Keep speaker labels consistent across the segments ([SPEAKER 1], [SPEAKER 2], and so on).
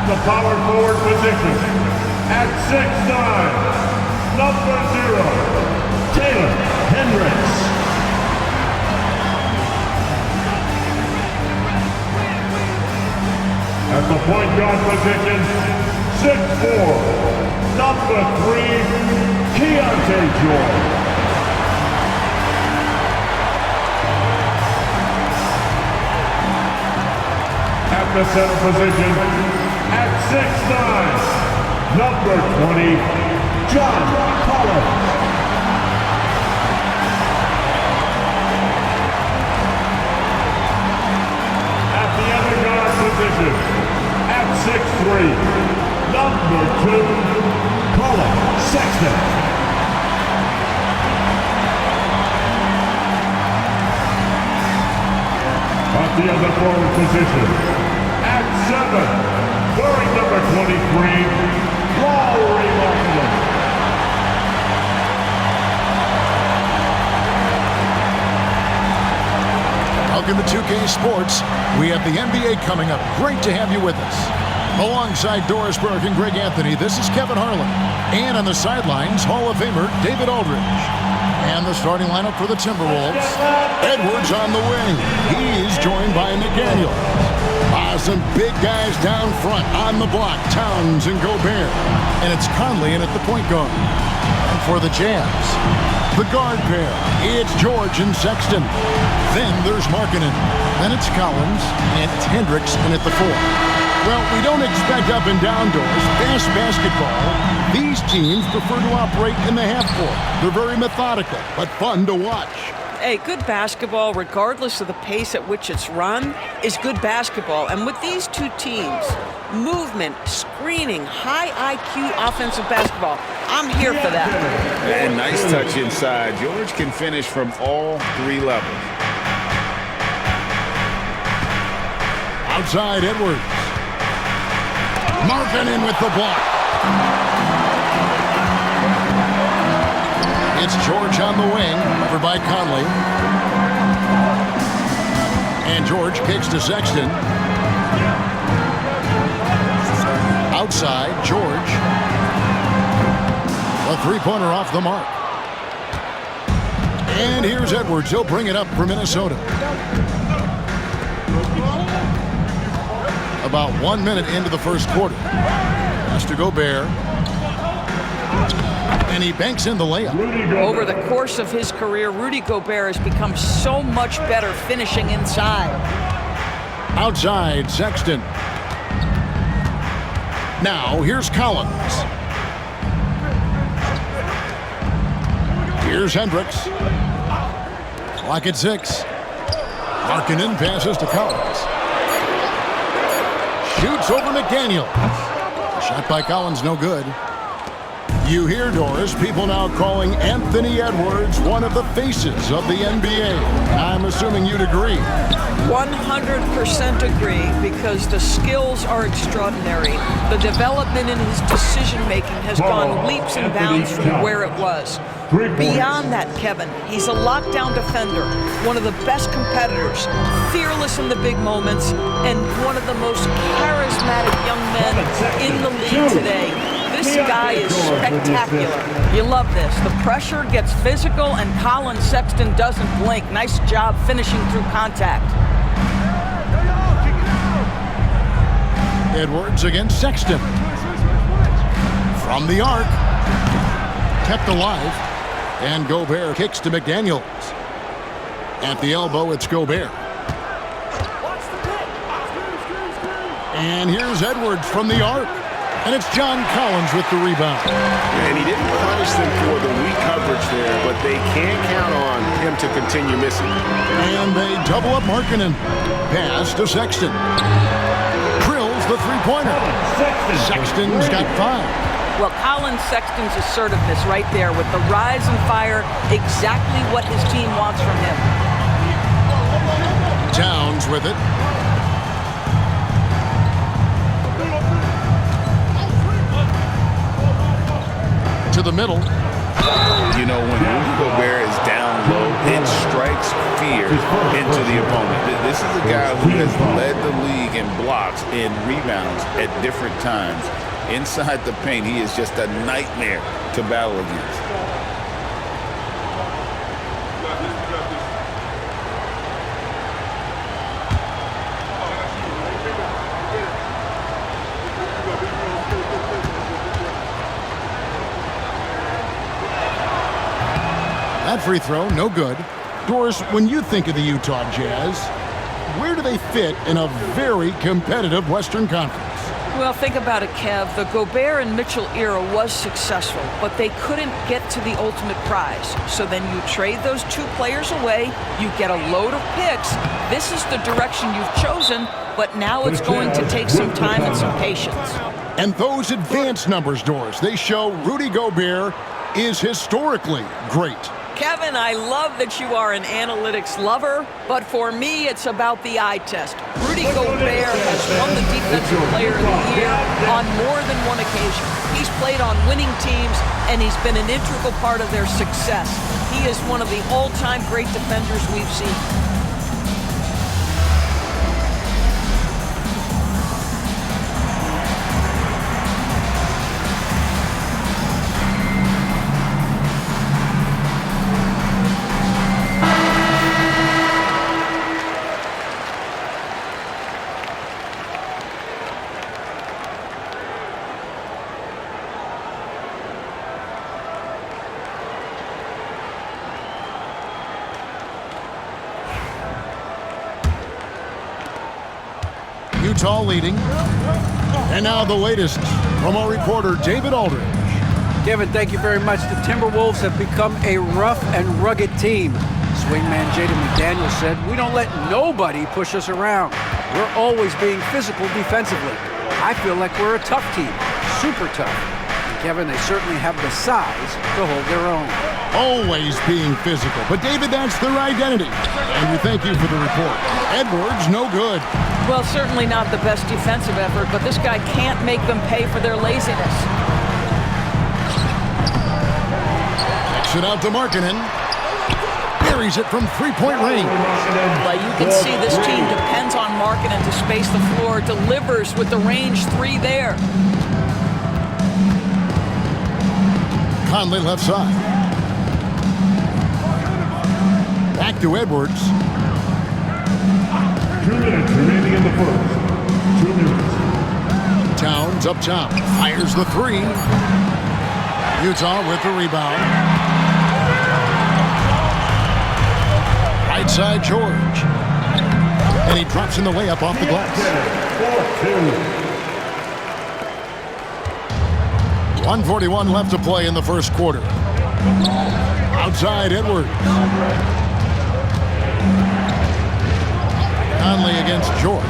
[SPEAKER 1] At the power forward position, at 6'9", number 0, Taylor Hendricks. At the point guard position, 6'4", number 3, Keontae George. At the center position, at 6'9", number 20, John Collins. At the other guard position, at 6'3", number 2, Colin Sexton. At the other forward position, at 7, wearing number 23, Lauri Markkanen.
[SPEAKER 2] Welcome to 2K Sports. We have the NBA coming up. Great to have you with us. Alongside Doris Burke and Greg Anthony, this is Kevin Harlan. And on the sidelines, Hall of Famer David Aldridge. And the starting lineup for the Timberwolves. Edwards on the wing. He's joined by McDaniel. Some big guys down front on the block. Towns and Gobert. And it's Conley in at the point guard. And for the Jazz, the guard pair. It's George and Sexton. Then there's Markkanen. Then it's Collins and it's Hendricks in at the 4. Well, we don't expect up and down doors. Fast basketball. These teams prefer to operate in the half court. They're very methodical, but fun to watch.
[SPEAKER 3] Hey, good basketball, regardless of the pace at which it's run, is good basketball. And with these two teams, movement, screening, high IQ offensive basketball, I'm here for that.
[SPEAKER 4] And nice touch inside. George can finish from all 3 levels.
[SPEAKER 2] Outside Edwards. Markkanen with the block. It's George on the wing, over by Conley. And George kicks to Sexton. Outside, George. A three-pointer off the mark. And here's Edwards. He'll bring it up for Minnesota. About 1 minute into the first quarter. Pass to Gobert. And he banks in the layup.
[SPEAKER 3] Over the course of his career, Rudy Gobert has become so much better finishing inside.
[SPEAKER 2] Outside, Sexton. Now, here's Collins. Here's Hendricks. Clock at 6. Markkanen passes to Collins. Shoots over McDaniel. Shot by Collins, no good. You hear, Doris, people now calling Anthony Edwards one of the faces of the NBA. I'm assuming you'd agree.
[SPEAKER 3] 100% agree, because the skills are extraordinary. The development in his decision-making has gone leaps and bounds from where it was. Beyond that, Kevin, he's a lockdown defender, one of the best competitors, fearless in the big moments, and one of the most charismatic young men in the league today. This guy is spectacular. You love this. The pressure gets physical, and Colin Sexton doesn't blink. Nice job finishing through contact.
[SPEAKER 2] Edwards against Sexton. From the arc. Kept alive. And Gobert kicks to McDaniels. At the elbow, it's Gobert. And here's Edwards from the arc. And it's John Collins with the rebound.
[SPEAKER 4] And he didn't punish them for the weak coverage there, but they can't count on him to continue missing.
[SPEAKER 2] And they double up Markkanen. Pass to Sexton. Drills the three-pointer. Sexton's got 5.
[SPEAKER 3] Well, Colin Sexton's assertiveness right there with the rise and fire, exactly what his team wants from him.
[SPEAKER 2] Towns with it. To the middle.
[SPEAKER 4] You know, when Rudy Gobert is down low, it strikes fear into the opponent. This is a guy who has led the league
[SPEAKER 5] in blocks, in rebounds at different times. Inside the paint, he is just a nightmare to battle against.
[SPEAKER 2] That free throw, no good. Doris, when you think of the Utah Jazz, where do they fit in a very competitive Western Conference?
[SPEAKER 3] Well, think about it, Kev. The Gobert and Mitchell era was successful, but they couldn't get to the ultimate prize. So then you trade those two players away, you get a load of picks. This is the direction you've chosen, but now it's going to take some time and some patience.
[SPEAKER 2] And those advanced numbers, Doris, they show Rudy Gobert is historically great.
[SPEAKER 3] Kevin, I love that you are an analytics lover, but for me, it's about the eye test. Rudy Gobert has won the Defensive Player of the Year on more than one occasion. He's played on winning teams, and he's been an integral part of their success. He is one of the all-time great defenders we've seen.
[SPEAKER 2] Utah leading. And now the latest from our reporter, David Aldridge.
[SPEAKER 6] Kevin, thank you very much. The Timberwolves have become a rough and rugged team. Swingman Jaden McDaniels said, "We don't let nobody push us around. We're always being physical defensively. I feel like we're a tough team, super tough." And Kevin, they certainly have the size to hold their own.
[SPEAKER 2] Always being physical. But David, that's their identity. And we thank you for the report. Edwards, no good.
[SPEAKER 3] Well, certainly not the best defensive effort, but this guy can't make them pay for their laziness.
[SPEAKER 2] Kicks it out to Markkanen. Buries it from three-point range.
[SPEAKER 3] But you can see this team depends on Markkanen to space the floor, delivers with the range three there.
[SPEAKER 2] Conley left side. Back to Edwards.
[SPEAKER 1] 2 minutes remaining in the first. 2 minutes.
[SPEAKER 2] Towns up top. Fires the three. Utah with the rebound. Right side, George. And he drops in the layup off the glass. 1:41 left to play in the first quarter. Outside, Edwards. Conley against George.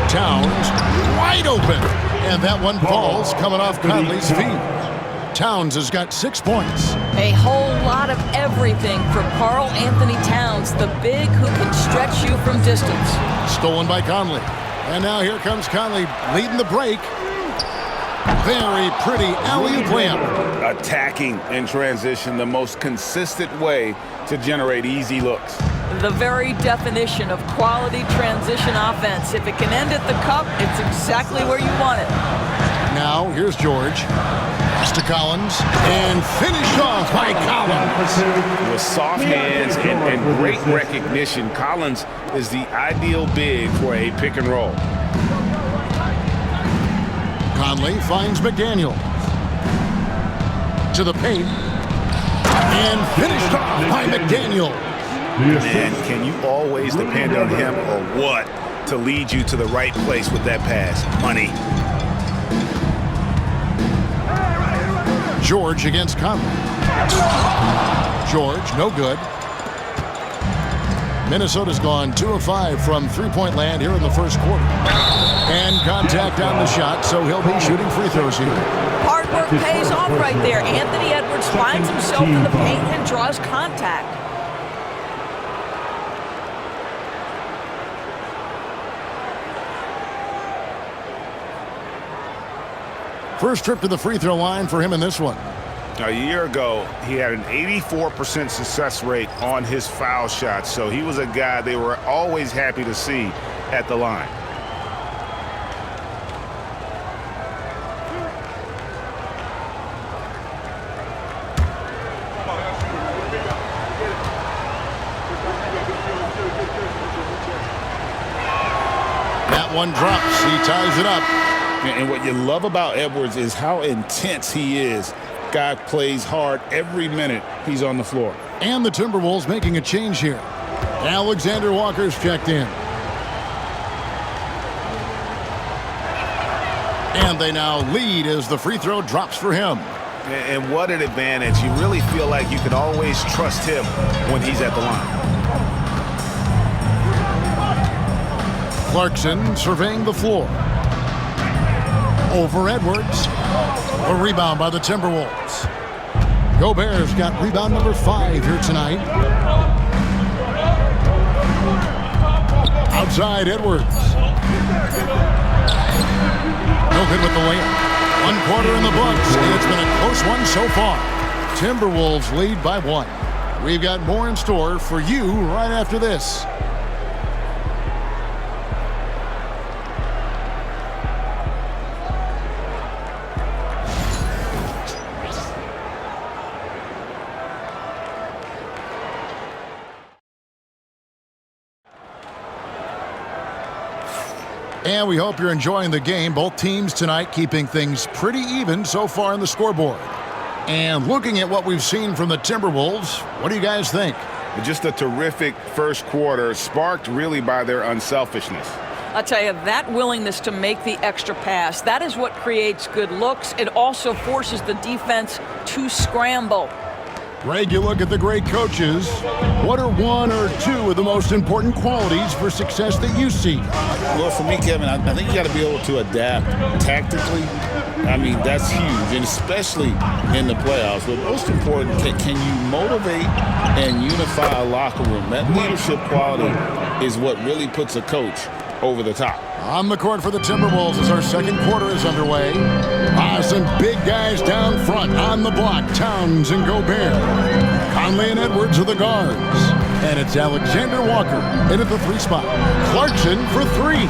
[SPEAKER 2] Towns wide open. And that one falls coming off Conley's feet. Towns has got 6 points.
[SPEAKER 3] A whole lot of everything for Karl Anthony Towns, the big who can stretch you from distance.
[SPEAKER 2] Stolen by Conley. And now here comes Conley leading the break. Very pretty alley-oop layup.
[SPEAKER 5] Attacking in transition, the most consistent way to generate easy looks.
[SPEAKER 3] The very definition of quality transition offense. If it can end at the cup, it's exactly where you want it.
[SPEAKER 2] Now, here's George. Pass to Collins. And finished off by Collins.
[SPEAKER 5] With soft hands and great recognition, Collins is the ideal big for a pick and roll.
[SPEAKER 2] Conley finds McDaniel. To the paint. And finished off by McDaniel.
[SPEAKER 5] Man, can you always depend on him or what to lead you to the right place with that pass? Money.
[SPEAKER 2] George against Conley. George, no good. Minnesota's gone 2 of 5 from three-point land here in the first quarter. And contact on the shot, so he'll be shooting free throws here.
[SPEAKER 3] Hard work pays off right there. Anthony Edwards finds himself in the paint and draws contact.
[SPEAKER 2] First trip to the free throw line for him in this one.
[SPEAKER 4] A year ago, he had an 84% success rate on his foul shots, so he was a guy they were always happy to see at the line.
[SPEAKER 2] That one drops. He ties it up.
[SPEAKER 5] And what you love about Edwards is how intense he is. Guy plays hard every minute he's on the floor.
[SPEAKER 2] And the Timberwolves making a change here. Alexander Walker's checked in. And they now lead as the free throw drops for him.
[SPEAKER 4] And what an advantage. You really feel like you can always trust him when he's at the line.
[SPEAKER 2] Clarkson surveying the floor. Over Edwards. A rebound by the Timberwolves. Gobert's got rebound number 5 here tonight. Outside Edwards. No good with the layup. 1 quarter in the books. It's been a close one so far. Timberwolves lead by 1. We've got more in store for you right after this. And we hope you're enjoying the game. Both teams tonight keeping things pretty even so far in the scoreboard. And looking at what we've seen from the Timberwolves, what do you guys think?
[SPEAKER 4] Just a terrific first quarter, sparked really by their unselfishness.
[SPEAKER 3] I'll tell you, that willingness to make the extra pass, that is what creates good looks. It also forces the defense to scramble.
[SPEAKER 2] Greg, you look at the great coaches. What are 1 or 2 of the most important qualities for success that you see?
[SPEAKER 5] Well, for me, Kevin, I think you got to be able to adapt tactically. I mean, that's huge, and especially in the playoffs. But most important, can you motivate and unify a locker room? That leadership quality is what really puts a coach over the top.
[SPEAKER 2] On the court for the Timberwolves as our second quarter is underway. Some big guys down front on the block. Towns and Gobert. Conley and Edwards are the guards. And it's Alexander Walker in at the 3 spot. Clarkson for 3.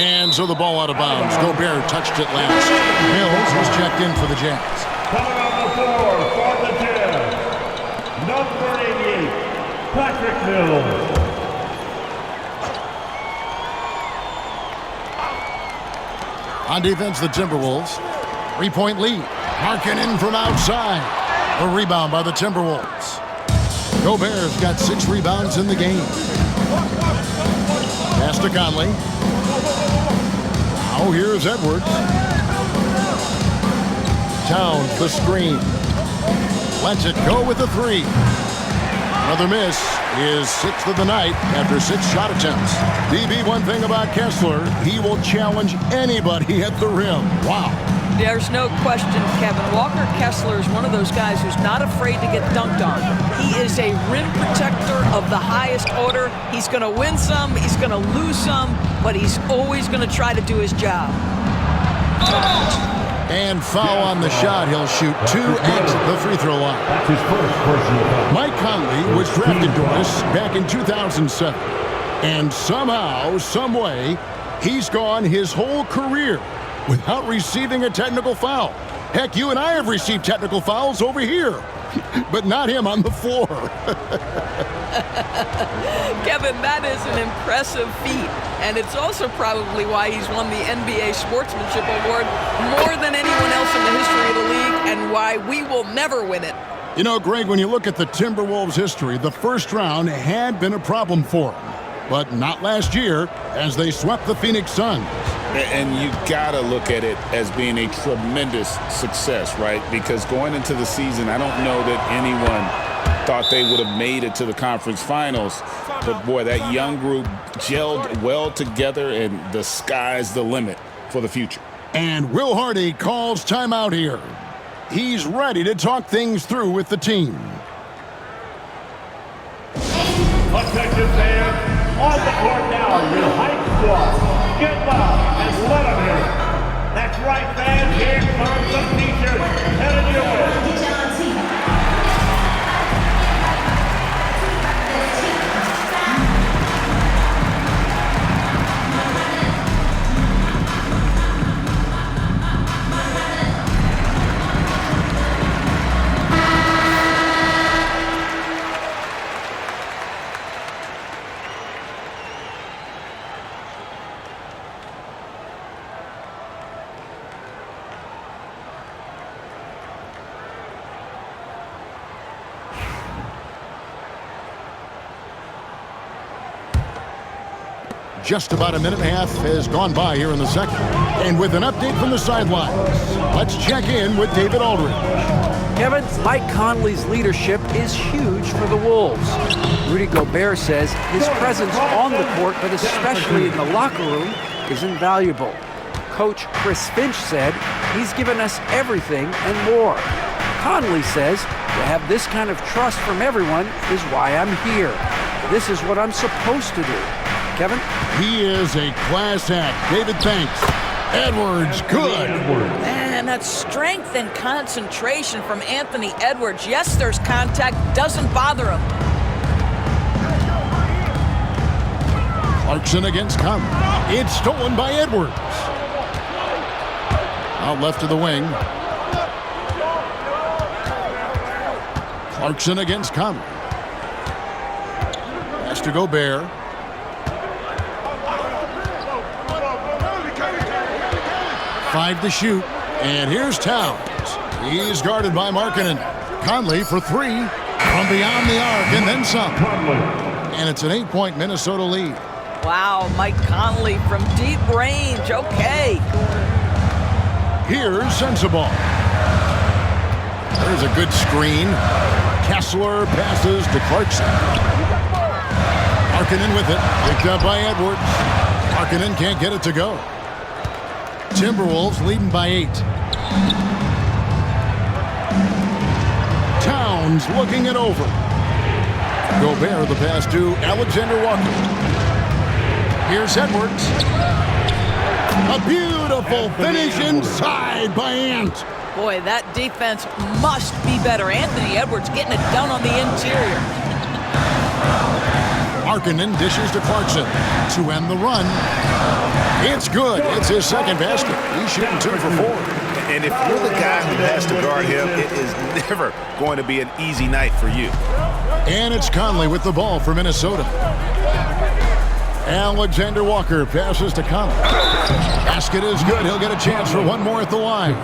[SPEAKER 2] And so the ball out of bounds. Gobert touched it last. Mills was checked in for the Jazz.
[SPEAKER 1] Coming on the floor for the Jazz, number 88, Patrick Mills.
[SPEAKER 2] On defense, the Timberwolves. 3-point lead. Markkanen from outside. A rebound by the Timberwolves. Gobert's got 6 rebounds in the game. Pass to Conley. Now here's Edwards. Towns the screen. Lets it go with the 3. Another miss. His 6th of the night after 6 shot attempts. DB, one thing about Kessler, he will challenge anybody at the rim. Wow.
[SPEAKER 3] There's no question, Kevin. Walker Kessler is one of those guys who's not afraid to get dunked on. He is a rim protector of the highest order. He's going to win some, he's going to lose some, but he's always going to try to do his job.
[SPEAKER 2] And foul on the shot. He'll shoot 2 at the free throw line.
[SPEAKER 1] That's his first personal foul.
[SPEAKER 2] Mike Conley was drafted to us back in 2007. And somehow, some way, he's gone his whole career without receiving a technical foul. Heck, you and I have received technical fouls over here, but not him on the floor.
[SPEAKER 3] Kevin, that is an impressive feat, and it's also probably why he's won the NBA Sportsmanship Award more than anyone else in the history of the league, and why we will never win it.
[SPEAKER 2] You know, Greg, when you look at the Timberwolves' history, the first round had been a problem for them, but not last year as they swept the Phoenix Suns.
[SPEAKER 5] And you got to look at it as being a tremendous success, right? Because going into the season, I don't know that anyone thought they would have made it to the conference finals. But, boy, that young group gelled well together, and the sky's the limit for the future.
[SPEAKER 2] And Will Hardy calls timeout here. He's ready to talk things through with the team.
[SPEAKER 1] Attention fans, on the court now, your hype squad. Get loud and let them hear it. That's right, fans. Here comes some t-shirts headed your way.
[SPEAKER 2] Just about a minute and a half has gone by here in the second. And with an update from the sidelines, let's check in with David Aldridge.
[SPEAKER 6] Kevin, Mike Conley's leadership is huge for the Wolves. Rudy Gobert says his presence on the court, but especially in the locker room, is invaluable. Coach Chris Finch said he's given us everything and more. Conley says to have this kind of trust from everyone is why I'm here. This is what I'm supposed to do. Kevin?
[SPEAKER 2] He is a class act. David, thanks. Edwards, good.
[SPEAKER 3] Man, that strength and concentration from Anthony Edwards. Yes, there's contact, doesn't bother him.
[SPEAKER 2] Clarkson against Conley. It's stolen by Edwards. Out left to the wing. Clarkson against Conley. Has to Gobert. Five to shoot. And here's Towns. He's guarded by Markkanen. Conley for three from beyond the arc and then some. And it's an 8-point Minnesota lead.
[SPEAKER 3] Wow, Mike Conley from deep range. Okay.
[SPEAKER 2] Here's Sensabaugh. There's a good screen. Kessler passes to Clarkson. Markkanen with it. Picked up by Edwards. Markkanen can't get it to go. Timberwolves leading by 8. Towns looking it over. Gobert the pass to Alexander Walker. Here's Edwards. A beautiful finish inside by Ant.
[SPEAKER 3] Boy, that defense must be better. Anthony Edwards getting it done on the interior.
[SPEAKER 2] Markkanen dishes to Clarkson to end the run. It's good. It's his second basket. He's shooting 2 for 4.
[SPEAKER 4] And if you're the guy who has to guard him, it is never going to be an easy night for you.
[SPEAKER 2] And it's Conley with the ball for Minnesota. Alexander Walker passes to Conley. Basket is good. He'll get a chance for one more at the line.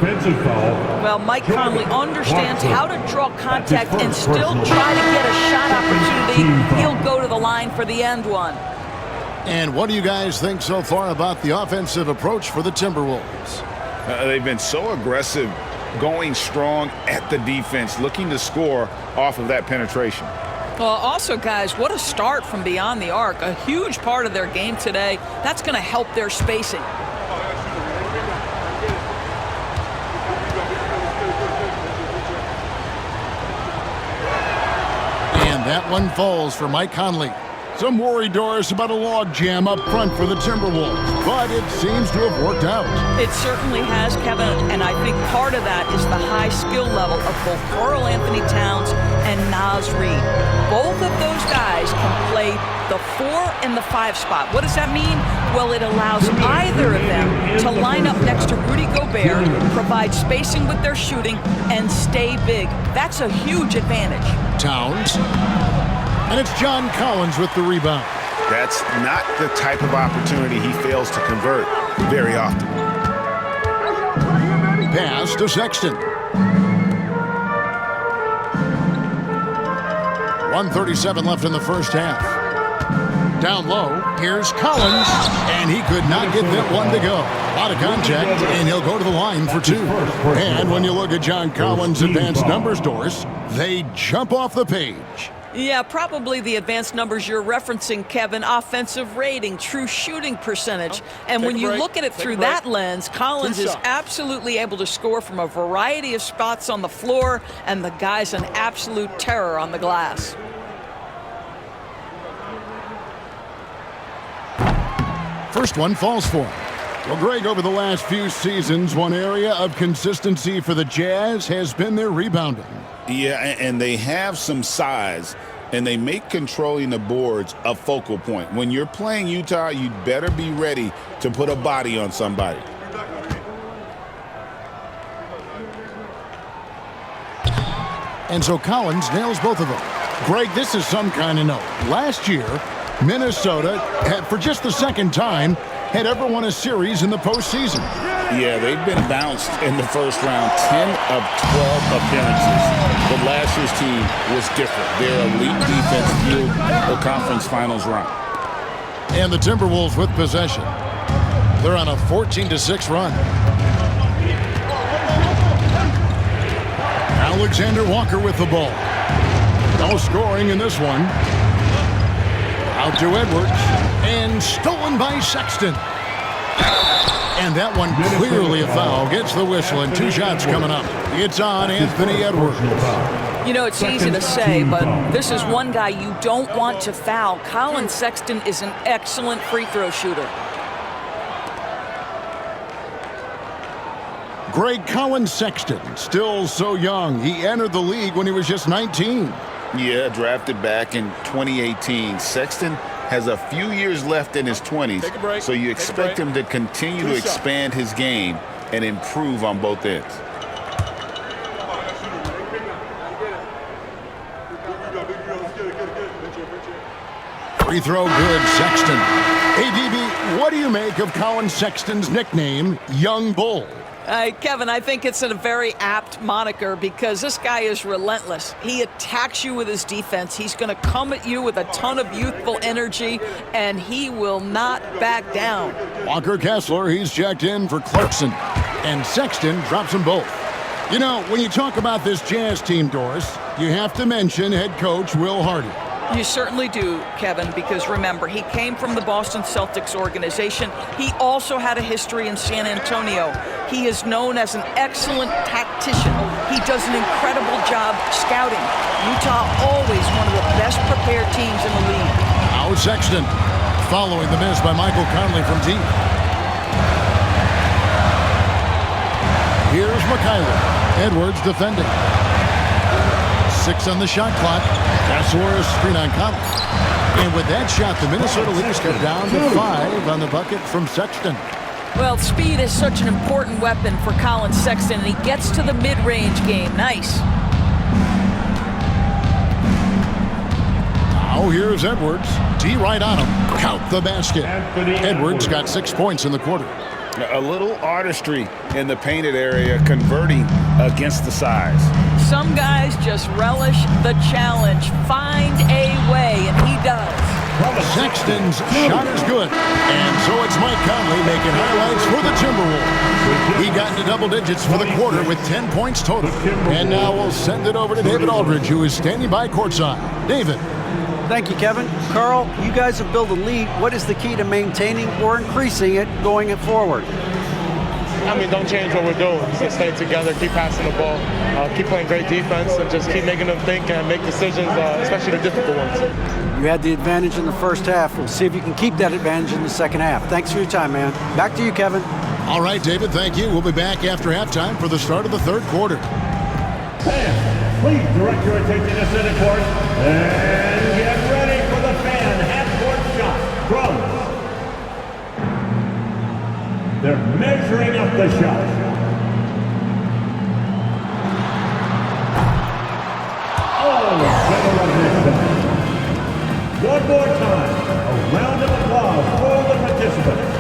[SPEAKER 3] Well, Mike Conley understands how to draw contact and still try to get a shot opportunity. He'll go to the line for the end one.
[SPEAKER 2] And what do you guys think so far about the offensive approach for the Timberwolves?
[SPEAKER 5] They've been so aggressive, going strong at the defense, looking to score off of that penetration.
[SPEAKER 3] Well, also, guys, what a start from beyond the arc. A huge part of their game today. That's going to help their spacing.
[SPEAKER 2] And that one falls for Mike Conley. Some worry, Doris, about a log jam up front for the Timberwolves, but it seems to have worked out.
[SPEAKER 3] It certainly has, Kevin, and I think part of that is the high skill level of both Karl Anthony Towns and Naz Reid. Both of those guys can play the 4 and the 5 spot. What does that mean? Well, it allows either of them to line up next to Rudy Gobert, provide spacing with their shooting, and stay big. That's a huge advantage.
[SPEAKER 2] Towns. And it's John Collins with the rebound.
[SPEAKER 4] That's not the type of opportunity he fails to convert very often.
[SPEAKER 2] Pass to Sexton. 1:37 left in the first half. Down low, here's Collins, and he could not get that one to go. Out of contact, and he'll go to the line for 2. And when you look at John Collins' advanced numbers, Doris, they jump off the page.
[SPEAKER 3] Yeah, probably the advanced numbers you're referencing, Kevin. Offensive rating, true shooting percentage. And when you look at it through that lens, Collins is absolutely able to score from a variety of spots on the floor, and the guy's an absolute terror on the glass.
[SPEAKER 2] First one falls for him. Well, Greg, over the last few seasons, one area of consistency for the Jazz has been their rebounding.
[SPEAKER 5] Yeah, and they have some size, and they make controlling the boards a focal point. When you're playing Utah, you'd better be ready to put a body on somebody.
[SPEAKER 2] And so Collins nails both of them. Greg, this is some kind of note. Last year, Minnesota had, for just the second time, had ever won a series in the postseason.
[SPEAKER 5] Yeah, they've been bounced in the first round, 10 of 12 appearances. But last year's team was different. Their elite defense fueled the conference finals run.
[SPEAKER 2] And the Timberwolves with possession. They're on a 14-6 run. Alexander Walker with the ball. No scoring in this one. Out to Edwards. And stolen by Sexton. And that one clearly a foul. Gets the whistle and 2 shots coming up. It's on Anthony Edwards.
[SPEAKER 3] You know, it's easy to say, but this is one guy you don't want to foul. Colin Sexton is an excellent free throw shooter.
[SPEAKER 2] Greg Colin Sexton, still so young. He entered the league when he was just 19.
[SPEAKER 5] Yeah, drafted back in 2018. Sexton has a few years left in his 20s, so you expect him to continue to expand his game and improve on both ends.
[SPEAKER 2] Free throw good, Sexton. ADB, what do you make of Colin Sexton's nickname, Young Bull?
[SPEAKER 3] Kevin, I think it's a very apt moniker because this guy is relentless. He attacks you with his defense. He's going to come at you with a ton of youthful energy, and he will not back down.
[SPEAKER 2] Walker Kessler, he's checked in for Clarkson. And Sexton drops them both. You know, when you talk about this Jazz team, Doris, you have to mention head coach Will Hardy.
[SPEAKER 3] You certainly do, Kevin, because remember, he came from the Boston Celtics organization. He also had a history in San Antonio. He is known as an excellent tactician. He does an incredible job scouting. Utah always one of the best prepared teams in the league.
[SPEAKER 2] Now Sexton, following the miss by Michael Conley from deep. Here's McKayler. Edwards defending. 6 on the shot clock. Kessler screen on Conley. And with that shot, the Minnesota Lynx cut down to 5 on the bucket from Sexton.
[SPEAKER 3] Well, speed is such an important weapon for Colin Sexton, and he gets to the mid-range game. Nice.
[SPEAKER 2] Now here's Edwards. D right on him. Count the basket. Edwards got 6 points in the quarter.
[SPEAKER 5] A little artistry in the painted area, converting against the size.
[SPEAKER 3] Some guys just relish the challenge. Find a way, and he does.
[SPEAKER 2] Sexton's shot is good. And so it's Mike Conley making highlights for the Timberwolves. He got into double digits for the quarter with 10 points total. And now we'll send it over to David Aldridge, who is standing by courtside. David.
[SPEAKER 6] Thank you, Kevin. Carl, you guys have built a lead. What is the key to maintaining or increasing it going forward?
[SPEAKER 7] I mean, don't change what we're doing. Just stay together, keep passing the ball, keep playing great defense, and just keep making them think and make decisions, especially the difficult ones.
[SPEAKER 6] You had the advantage in the first half. We'll see if you can keep that advantage in the second half. Thanks for your time, man. Back to you, Kevin.
[SPEAKER 2] All right, David, thank you. We'll be back after halftime for the start of the third quarter.
[SPEAKER 1] Fans, please direct your attention to center court and get ready for the fan half-court shot. Drums. They're measuring up the shot. One more time, a round of applause for the participants.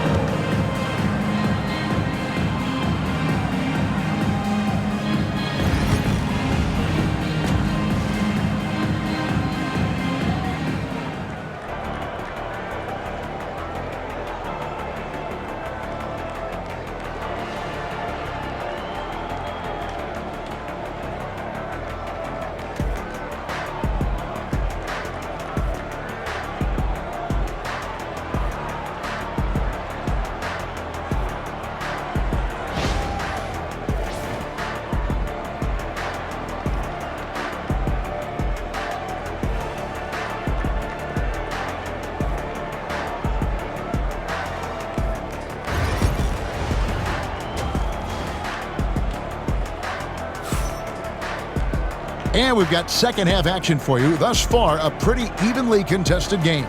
[SPEAKER 2] And we've got second half action for you. Thus far, a pretty evenly contested game.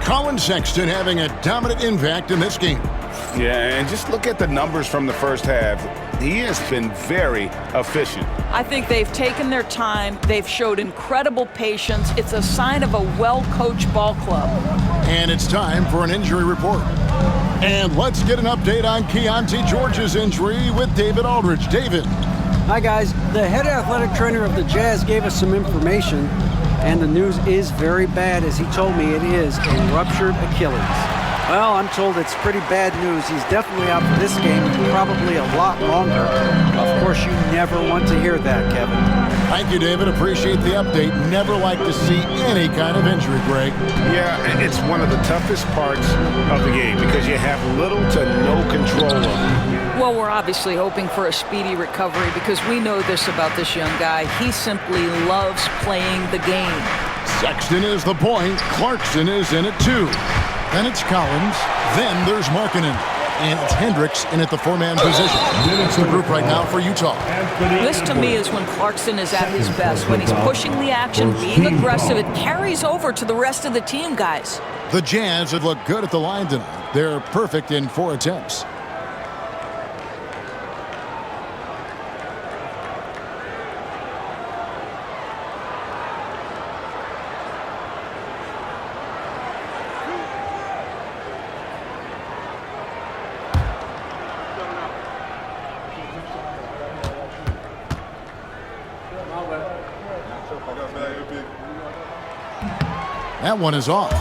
[SPEAKER 2] Colin Sexton having a dominant impact in this game.
[SPEAKER 5] Yeah, and just look at the numbers from the first half. He has been very efficient.
[SPEAKER 3] I think they've taken their time. They've showed incredible patience. It's a sign of a well-coached ball club.
[SPEAKER 2] And it's time for an injury report. And let's get an update on Keontae George's injury with David Aldridge. David.
[SPEAKER 6] Hi, guys. The head athletic trainer of the Jazz gave us some information, and the news is very bad, as he told me it is a ruptured Achilles. Well, I'm told it's pretty bad news. He's definitely out for this game, probably a lot longer. Of course, you never want to hear that, Kevin.
[SPEAKER 2] Thank you, David. Appreciate the update. Never like to see any kind of injury, Greg.
[SPEAKER 4] Yeah, it's one of the toughest parts of the game because you have little to no control of it.
[SPEAKER 3] Well, we're obviously hoping for a speedy recovery because we know this about this young guy. He simply loves playing the game.
[SPEAKER 2] Sexton is the point. Clarkson is in it too. Then it's Collins. Then there's Markkanen. And it's Hendricks in at the four-man position. It's the group right now for Utah.
[SPEAKER 3] This, to me, is when Clarkson is at his best. When he's pushing the action, being aggressive, it carries over to the rest of the team, guys.
[SPEAKER 2] The Jazz have looked good at the line tonight. They're perfect in 4 attempts. That one is off.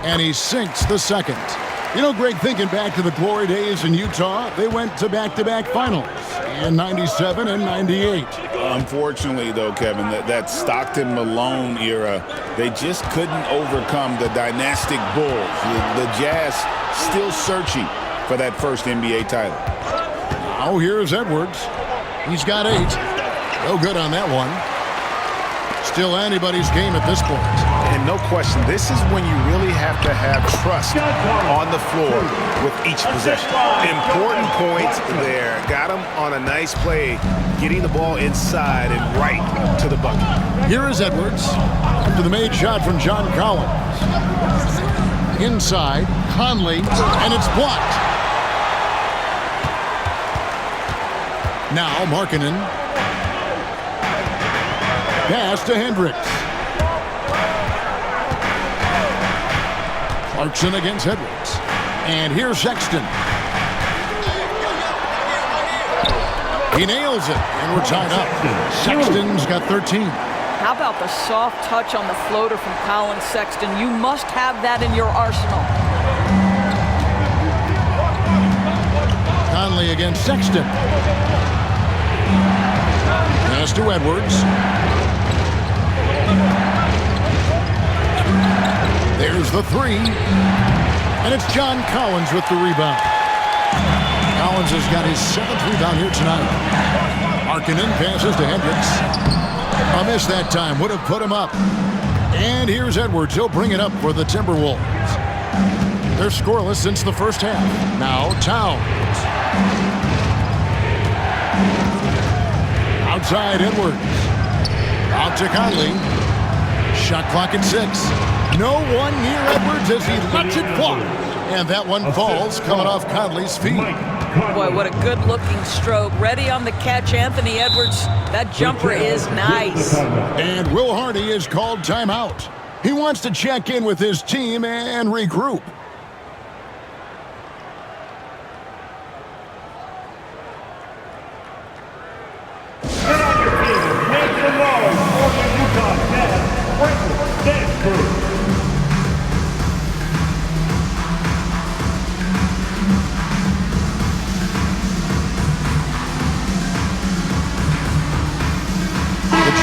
[SPEAKER 2] And he sinks the second. You know, Greg, thinking back to the glory days in Utah, they went to back-to-back finals in 97 and 98.
[SPEAKER 5] Unfortunately, though, Kevin, that Stockton-Malone era, they just couldn't overcome the dynastic Bulls. The Jazz still searching for that first NBA title.
[SPEAKER 2] Now here's Edwards. He's got 8. No good on that one. Still anybody's game at this point.
[SPEAKER 4] And no question, this is when you really have to have trust on the floor with each possession. Important points there. Got him on a nice play, getting the ball inside and right to the bucket.
[SPEAKER 2] Here is Edwards after the made shot from John Collins. Inside, Conley, and it's blocked. Now Markkanen. Pass to Hendricks. Clarkson against Edwards. And here's Sexton. He nails it, and we're tied up. Sexton's got 13.
[SPEAKER 3] How about the soft touch on the floater from Colin Sexton? You must have that in your arsenal.
[SPEAKER 2] Conley against Sexton. Pass to Edwards. There's the 3. And it's John Collins with the rebound. Collins has got his 7th rebound here tonight. Markkanen passes to Hendricks. A miss that time. Would have put him up. And here's Edwards. He'll bring it up for the Timberwolves. They're scoreless since the first half. Now Towns. Outside Edwards. Out to Conley. Shot clock at 6. No one near Edwards as he lets it fly. And that one falls coming off Conley's feet.
[SPEAKER 3] Boy, what a good-looking stroke. Ready on the catch, Anthony Edwards. That jumper is nice.
[SPEAKER 2] And Will Hardy is called timeout. He wants to check in with his team and regroup.
[SPEAKER 1] Get on your feet. Make some noise for the Utah Jazz Sprinkle Dance Crew.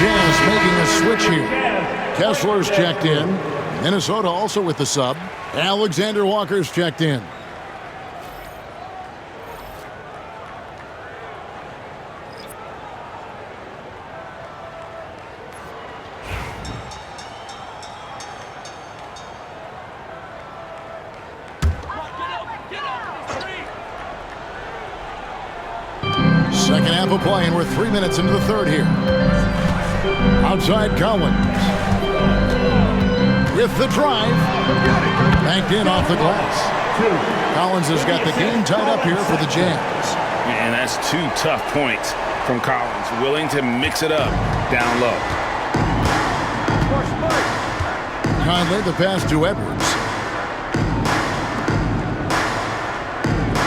[SPEAKER 2] Jazz making a switch here. Kessler's checked in. Minnesota also with the sub. Alexander Walker's checked in. Second half of play, and we're 3 minutes into the third here. Outside Collins. With the drive. Banked in off the glass. Collins has got the game tied up here for the Jazz.
[SPEAKER 5] And that's 2 tough points. from Collins, willing to mix it up down low.
[SPEAKER 2] Conley, the pass to Edwards.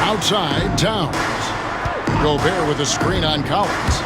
[SPEAKER 2] Outside, Towns. Gobert with a screen on Collins.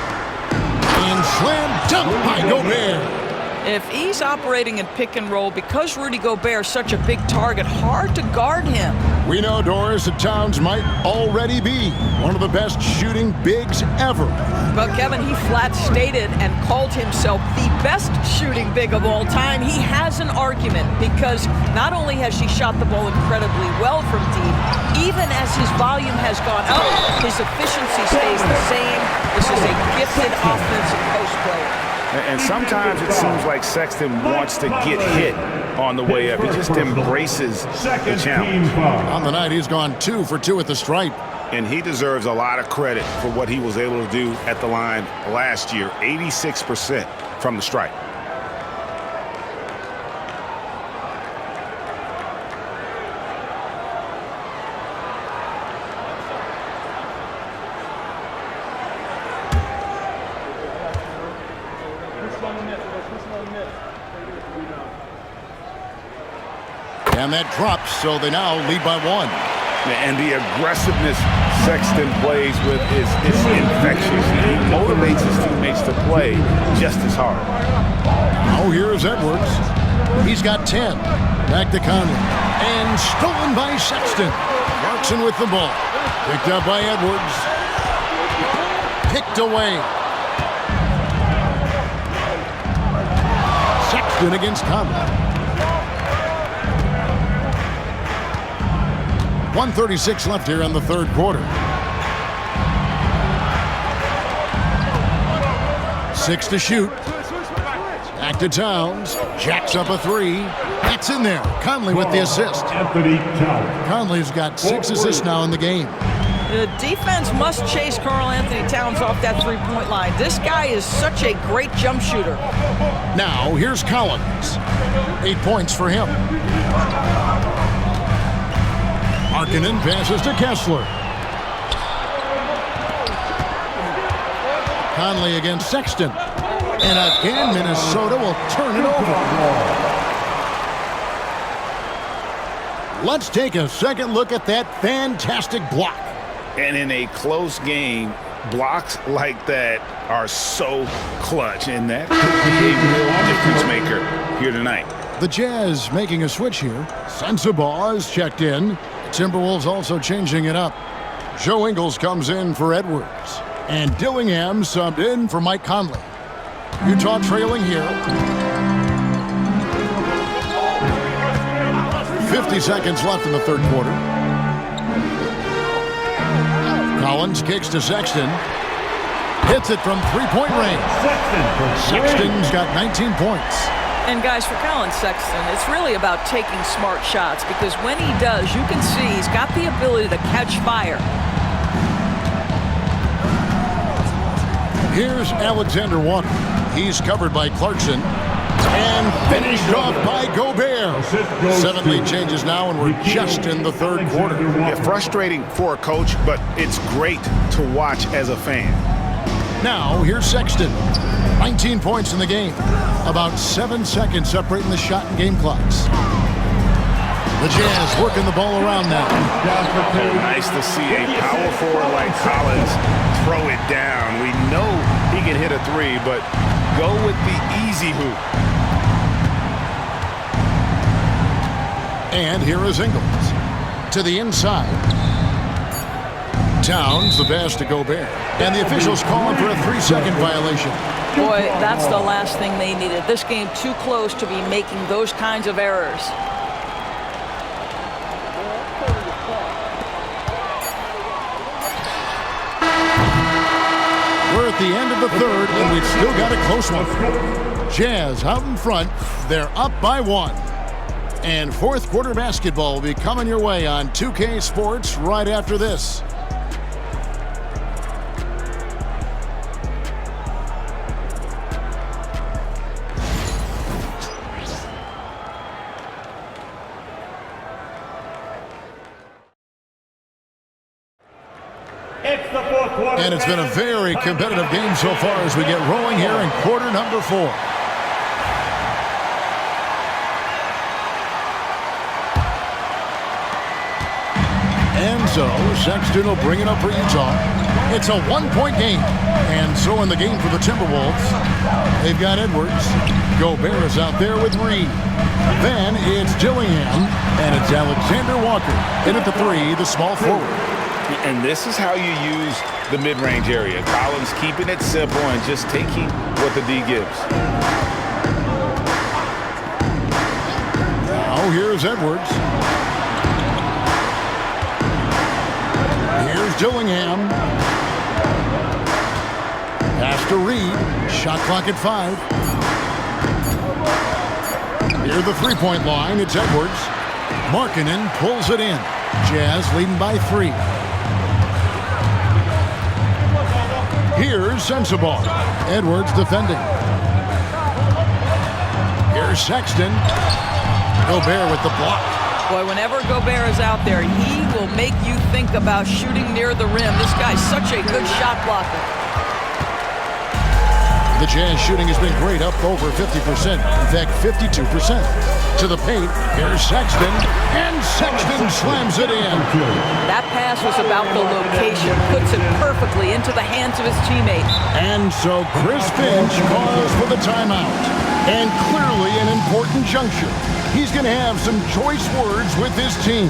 [SPEAKER 2] And slam dunk by Gobert.
[SPEAKER 3] If he's operating in pick and roll, because Rudy Gobert is such a big target, hard to guard him.
[SPEAKER 2] We know, Doris, that Towns might already be one of the best shooting bigs ever.
[SPEAKER 3] But Kevin, he flat stated and called himself the best shooting big of all time. He has an argument because not only has he shot the ball incredibly well from deep, even as his volume has gone up, his efficiency stays the same. This is a gifted offensive post player.
[SPEAKER 5] And sometimes it seems like Sexton wants to get hit on the way up. He just embraces the challenge.
[SPEAKER 2] On the night, he's gone 2 for 2 at the stripe.
[SPEAKER 5] And he deserves a lot of credit for what he was able to do at the line last year. 86% from the stripe.
[SPEAKER 2] And that drops, so they now lead by 1.
[SPEAKER 5] And the aggressiveness Sexton plays with is infectious. He motivates his teammates to play just as hard.
[SPEAKER 2] Oh, here's Edwards. He's got 10. Back to Conley. And stolen by Sexton. Clarkson with the ball. Picked up by Edwards. Picked away. Sexton against Conley. 1:36 left here in the third quarter. 6 to shoot. Back to Towns. Jacks up a 3. That's in there. Conley with the assist. Conley's got 6 assists now in the game.
[SPEAKER 3] The defense must chase Karl Anthony Towns off that three-point line. This guy is such a great jump shooter.
[SPEAKER 2] Now, here's Collins. 8 points for him. Markkanen passes to Kessler. Conley against Sexton. And again, Minnesota will turn it over. Let's take a second look at that fantastic block.
[SPEAKER 5] And in a close game, blocks like that are so clutch, and that could be a real difference maker here tonight.
[SPEAKER 2] The Jazz making a switch here. Sensabaugh is checked in. Timberwolves also changing it up. Joe Ingles comes in for Edwards. And Dillingham subbed in for Mike Conley. Utah trailing here. 50 seconds left in the third quarter. Collins kicks to Sexton. Hits it from three-point range. Sexton's got 19 points.
[SPEAKER 3] And guys, for Colin Sexton, it's really about taking smart shots, because when he does, you can see he's got the ability to catch fire.
[SPEAKER 2] Here's Alexander Walker. He's covered by Clarkson. And finished off by Gobert. 7 lead changes now, and we're just in the third quarter.
[SPEAKER 5] Yeah, frustrating for a coach, but it's great to watch as a fan.
[SPEAKER 2] Now, here's Sexton. 19 points in the game. About 7 seconds separating the shot and game clocks. The Jazz working the ball around now.
[SPEAKER 5] Nice to see a power forward like Collins throw it down. We know he can hit a 3, but go with the easy hoop.
[SPEAKER 2] And here is Ingles. To the inside. Towns, the pass to Gobert. And the officials calling for a 3-second violation.
[SPEAKER 3] Boy, that's the last thing they needed. This game too close to be making those kinds of errors.
[SPEAKER 2] We're at the end of the third, and we've still got a close one. Jazz out in front. They're up by 1. And fourth quarter basketball will be coming your way on 2K Sports right after this. And it's been a very competitive game so far as we get rolling here in quarter number 4. And so Sexton will bring it up for Utah. It's a 1-point game. And so in the game for the Timberwolves, they've got Edwards. Gobert is out there with Reed. Then it's Dillingham, and it's Alexander Walker. In at the 3, the small forward.
[SPEAKER 5] And this is how you use the mid-range area. Collins keeping it simple and just taking what the D gives.
[SPEAKER 2] Now here's Edwards. Here's Dillingham. Pass to Reed. Shot clock at 5. Near the three-point line, it's Edwards. Markkanen pulls it in. Jazz leading by 3. Here's Sensabaugh. Edwards defending. Here's Sexton. Gobert with the block.
[SPEAKER 3] Boy, whenever Gobert is out there, he will make you think about shooting near the rim. This guy's such a good shot blocker.
[SPEAKER 2] The Jazz shooting has been great, up over 50%. In fact, 52%. To the paint, here's Sexton, and Sexton slams it in.
[SPEAKER 3] That pass was about the location, puts it perfectly into the hands of his teammate.
[SPEAKER 2] And so Chris Finch calls for the timeout. And clearly an important juncture. He's going to have some choice words with his team.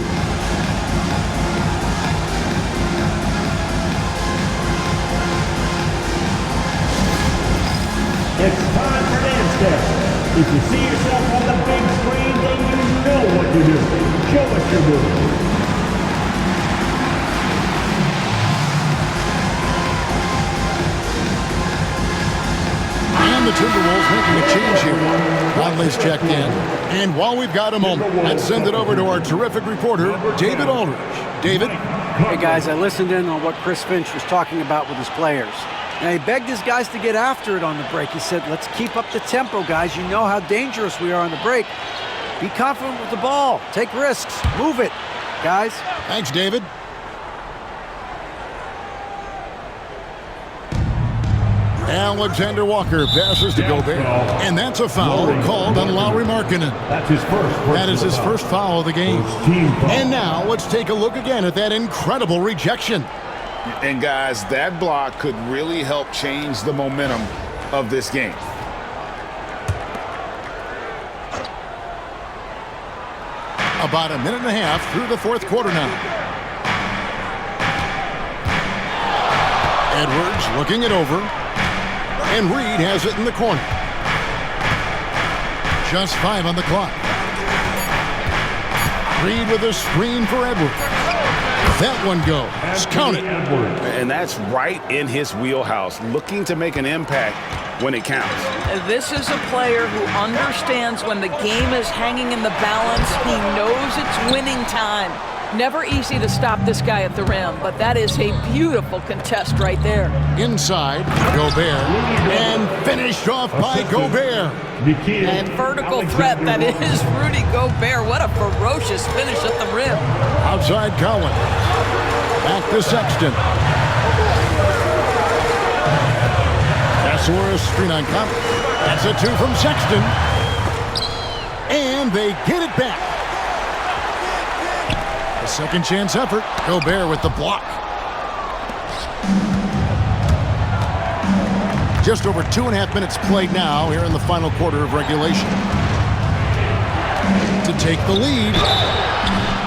[SPEAKER 1] It's time for dance step. If you see yourself on the big screen, then you know what to do. Show us your move.
[SPEAKER 2] And the Timberwolves making a change here. Conley's checked in. And while we've got a moment, let's send it over to our terrific reporter, David Aldridge. David?
[SPEAKER 6] Hey, guys, I listened in on what Chris Finch was talking about with his players. Now, he begged his guys to get after it on the break. He said, let's keep up the tempo, guys. You know how dangerous we are on the break. Be confident with the ball. Take risks. Move it, guys.
[SPEAKER 2] Thanks, David. Alexander Walker passes to Gobert. And that's a foul called on Lauri Markkanen.
[SPEAKER 1] That's his first.
[SPEAKER 2] That is his first foul of the game. And now let's take a look again at that incredible rejection.
[SPEAKER 5] And guys, that block could really help change the momentum of this game.
[SPEAKER 2] About a minute and a half through the fourth quarter now. Edwards looking it over. And Reed has it in the corner. Just 5 on the clock. Reed with a screen for Edwards. That one goes. Count it.
[SPEAKER 5] And that's right in his wheelhouse, looking to make an impact when it counts.
[SPEAKER 3] This is a player who understands when the game is hanging in the balance. He knows it's winning time. Never easy to stop this guy at the rim, but that is a beautiful contest right there.
[SPEAKER 2] Inside, Gobert, and finished off by Gobert.
[SPEAKER 3] And vertical threat, that is Rudy Gobert. What a ferocious finish at the rim.
[SPEAKER 2] Outside Collins. Back to Sexton. Casares, screen on Collins. That's a 2 from Sexton. And they get it back. A second chance effort. Gobert with the block. Just over 2.5 minutes played now here in the final quarter of regulation. To take the lead.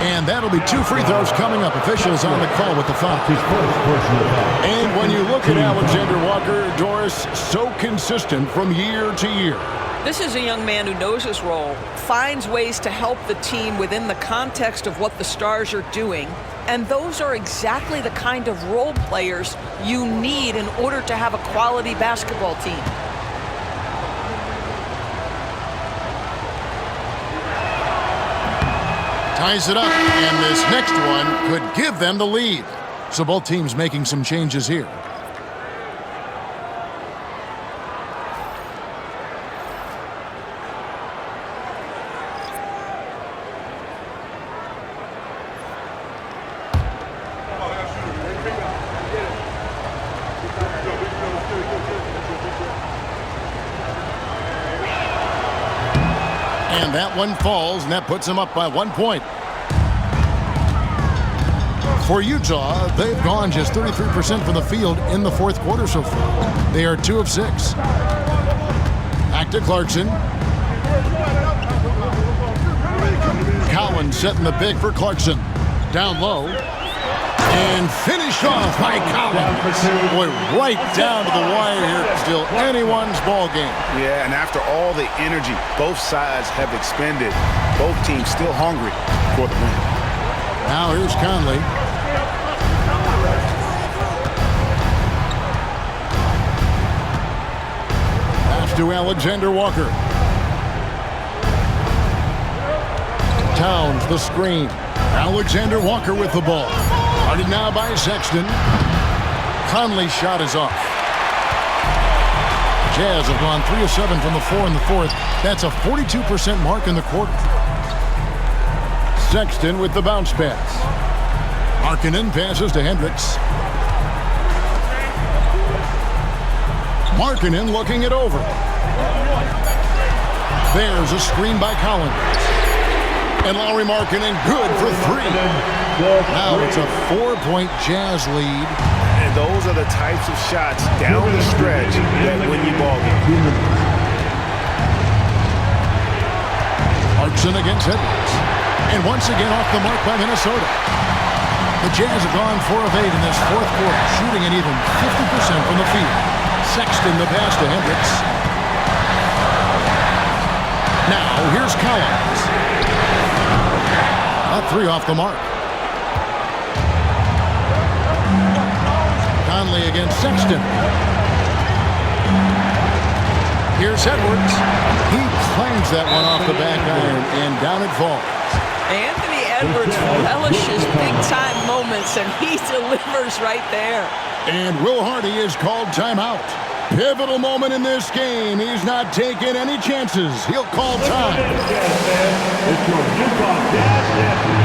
[SPEAKER 2] And that'll be 2 free throws coming up. Officials on the call with the foul. And when you look at Alexander Walker, Doris, so consistent from year to year.
[SPEAKER 3] This is a young man who knows his role, finds ways to help the team within the context of what the Stars are doing, and those are exactly the kind of role players you need in order to have a quality basketball team.
[SPEAKER 2] Ties it up, and this next one could give them the lead. So both teams making some changes here. And that one falls, and that puts them up by 1 point. For Utah, they've gone just 33% from the field in the fourth quarter so far. They are 2 of 6. Back to Clarkson. Collins setting the big for Clarkson. Down low. And finished off by Collins. Boy, right down to the wire here. Still anyone's ball game.
[SPEAKER 4] Yeah, and after all the energy both sides have expended, both teams still hungry for the win.
[SPEAKER 2] Now here's Conley. Pass to Alexander Walker. Towns the screen. Alexander Walker with the ball. Guarded now by Sexton. Conley's shot is off. Jazz have gone 3 of 7 from the floor in the fourth. That's a 42% mark in the quarter. Sexton with the bounce pass. Markkanen passes to Hendricks. Markkanen looking it over. There's a screen by Collins. And Lauri Markkanen good for 3. Now it's a 4-point Jazz lead.
[SPEAKER 4] And those are the types of shots down the stretch that win you ball game.
[SPEAKER 2] Clarkson against Edwards. And once again off the mark by Minnesota. The Jazz have gone 4 of 8 in this fourth quarter, shooting an even 50% from the field. Sexton the pass to Hendricks. Now here's Collins. A 3 off the mark. Conley against Sexton. Here's Edwards. He claims that one off the back iron, and down it falls.
[SPEAKER 3] Anthony Edwards relishes big-time moments, and he delivers right there.
[SPEAKER 2] And Will Hardy is called timeout. Pivotal moment in this game. He's not taking any chances. He'll call time.
[SPEAKER 1] It's your Utah Jazz champion.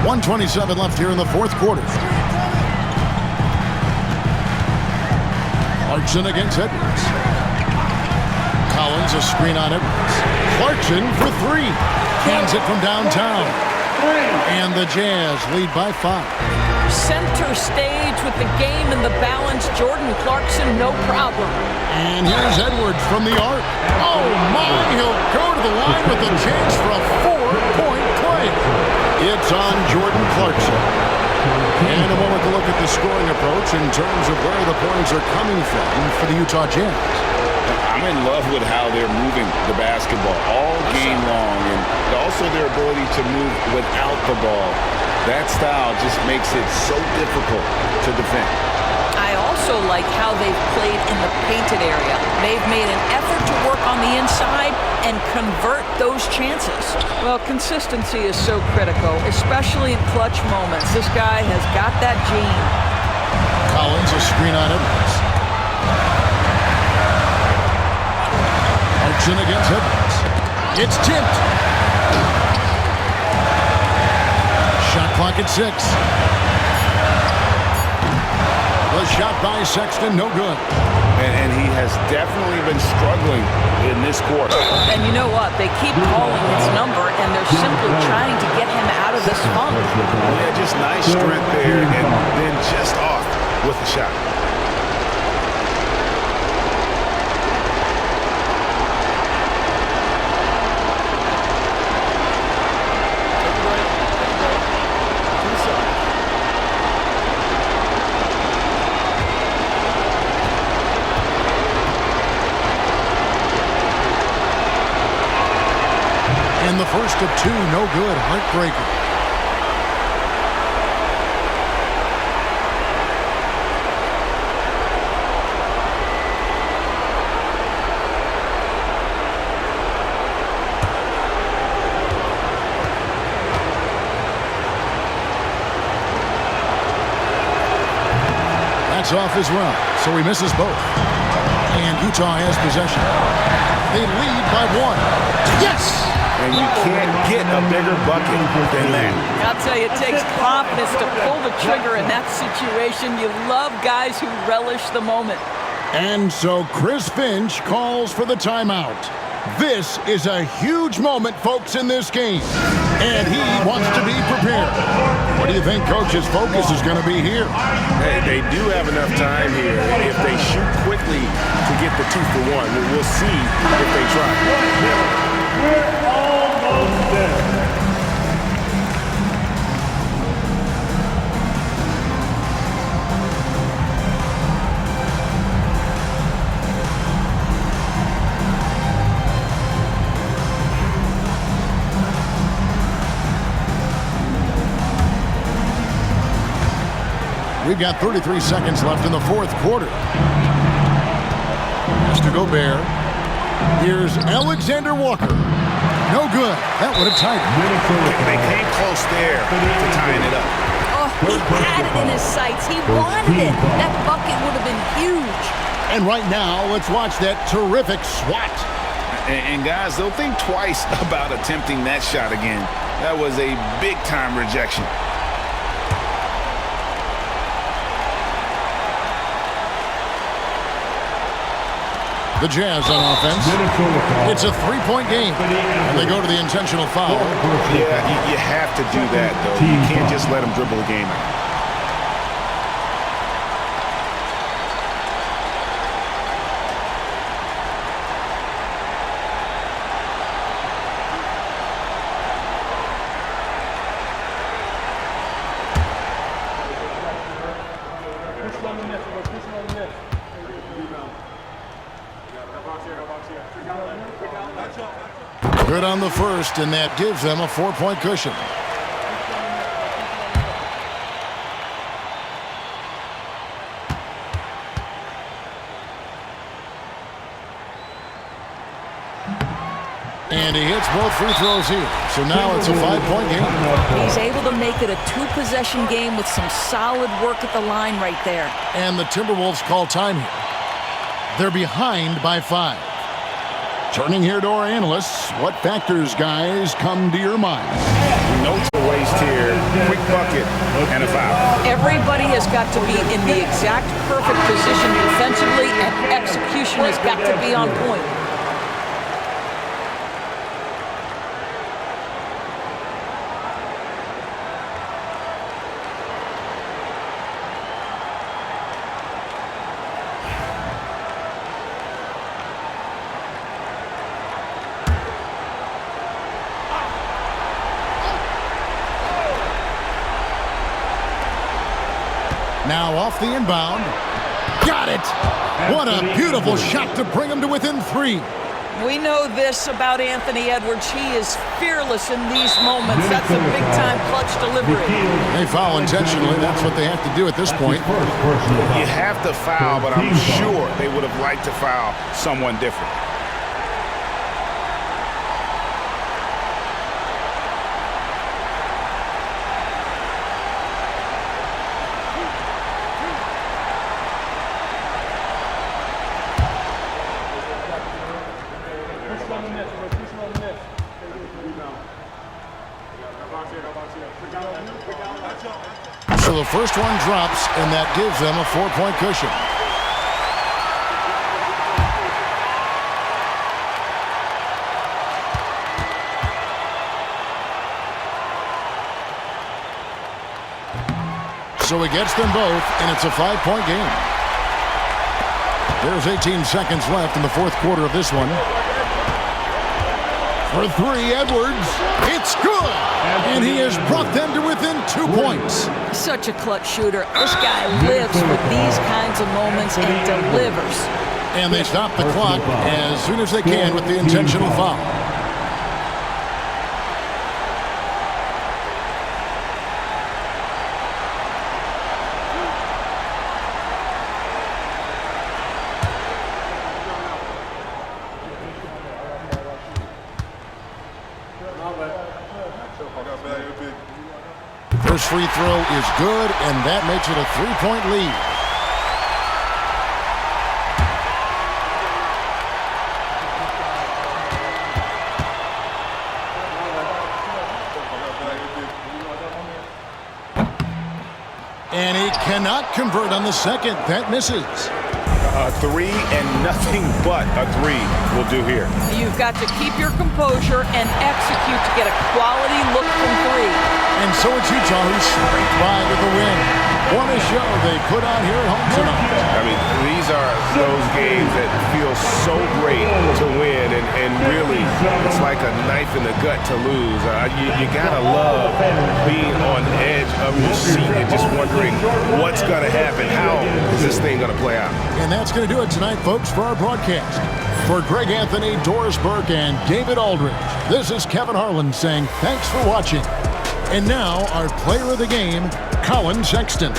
[SPEAKER 2] .127 left here in the fourth quarter. Clarkson against Edwards. Collins a screen on Edwards. Clarkson for 3. Hands it from downtown. And the Jazz lead by 5.
[SPEAKER 3] Center stage with the game and the balance. Jordan Clarkson, no problem.
[SPEAKER 2] And here's Edwards from the arc. Oh my, he'll go to the line with a chance for a 4-point play. It's on Jordan Clarkson. And a moment to look at the scoring approach in terms of where the points are coming from for the Utah Jazz.
[SPEAKER 5] I'm in love with how they're moving the basketball all game long, and also their ability to move without the ball. That style just makes it so difficult to defend.
[SPEAKER 3] I also like how they've played in the painted area. They've made an effort to work on the inside and convert those chances. Well, consistency is so critical, especially in clutch moments. This guy has got that gene.
[SPEAKER 2] Collins a screen on Edwards. Clarkson against Edwards. It's tipped. Shot clock at 6. The shot by Sexton, no good.
[SPEAKER 5] And he has definitely been struggling in this quarter.
[SPEAKER 3] And you know what? They keep calling his number, and they're simply trying to get him out of this funk.
[SPEAKER 4] Yeah, just nice strength there, and then just off with the shot.
[SPEAKER 2] And the first of 2, no good. Heartbreaker. gets off his run, so he misses both. And Utah has possession. They lead by 1. Yes!
[SPEAKER 4] And you can't get a bigger bucket than that.
[SPEAKER 3] I'll tell you, it takes confidence to pull the trigger in that situation. You love guys who relish the moment.
[SPEAKER 2] And so Chris Finch calls for the timeout. This is a huge moment, folks, in this game. And he wants to be prepared. What do you think Coach's focus is going to be here?
[SPEAKER 4] Hey, they do have enough time here. If they shoot quickly to get the 2 for 1, we'll see if they try.
[SPEAKER 1] We're almost there.
[SPEAKER 2] We've got 33 seconds left in the fourth quarter. Mr. Gobert. Here's Alexander Walker. No good. That would have tied it.
[SPEAKER 4] They came close there to tying it up.
[SPEAKER 3] Oh, he had it in his sights. He wanted it. That bucket would have been huge.
[SPEAKER 2] And right now, let's watch that terrific swat.
[SPEAKER 4] And guys, they'll think twice about attempting that shot again. That was a big-time rejection.
[SPEAKER 2] The Jazz on offense. It's a 3-point game. And they go to the intentional foul.
[SPEAKER 4] Yeah, you have to do that, though. You can't just let them dribble a game out.
[SPEAKER 2] Good on the first, and that gives them a 4-point cushion. And he hits both free throws here. So now it's a 5-point game.
[SPEAKER 3] He's able to make it a 2-possession game with some solid work at the line right there.
[SPEAKER 2] And the Timberwolves call time here. They're behind by 5. Turning here to our analysts, what factors, guys, come to your mind?
[SPEAKER 4] No to waste here. Quick bucket and a foul.
[SPEAKER 3] Everybody has got to be in the exact perfect position defensively, and execution has got to be on point.
[SPEAKER 2] Now off the inbound. Got it! What a beautiful shot to bring him to within 3.
[SPEAKER 3] We know this about Anthony Edwards. He is fearless in these moments. That's a big-time clutch delivery.
[SPEAKER 2] They foul intentionally. That's what they have to do at this point.
[SPEAKER 4] You have to foul, but I'm sure they would have liked to foul someone different.
[SPEAKER 2] So the first one drops, and that gives them a 4-point cushion. So he gets them both, and it's a 5-point game. There's 18 seconds left in the fourth quarter of this one. For 3, Edwards. It's good! And he has brought them to within 2 points.
[SPEAKER 3] Such a clutch shooter. This guy lives for these kinds of moments and delivers.
[SPEAKER 2] And they stop the clock as soon as they can with the intentional foul. First free throw is good, and that makes it a 3-point lead. And he cannot convert on the second. That misses.
[SPEAKER 4] A three and nothing but a three will do here.
[SPEAKER 3] You've got to keep your composure and execute to get a quality look from three.
[SPEAKER 2] And so it's Utah who scraped by with the win. What a show they put on here at home tonight.
[SPEAKER 4] I mean, these are those games that feel so great to win, and really, it's like a knife in the gut to lose. You gotta love being on the edge of your seat and just wondering what's gonna happen. How is this thing gonna play out?
[SPEAKER 2] And that's going to do it tonight, folks, for our broadcast. For Greg Anthony, Doris Burke, and David Aldridge, this is Kevin Harlan saying thanks for watching. And now, our player of the game, Colin Sexton.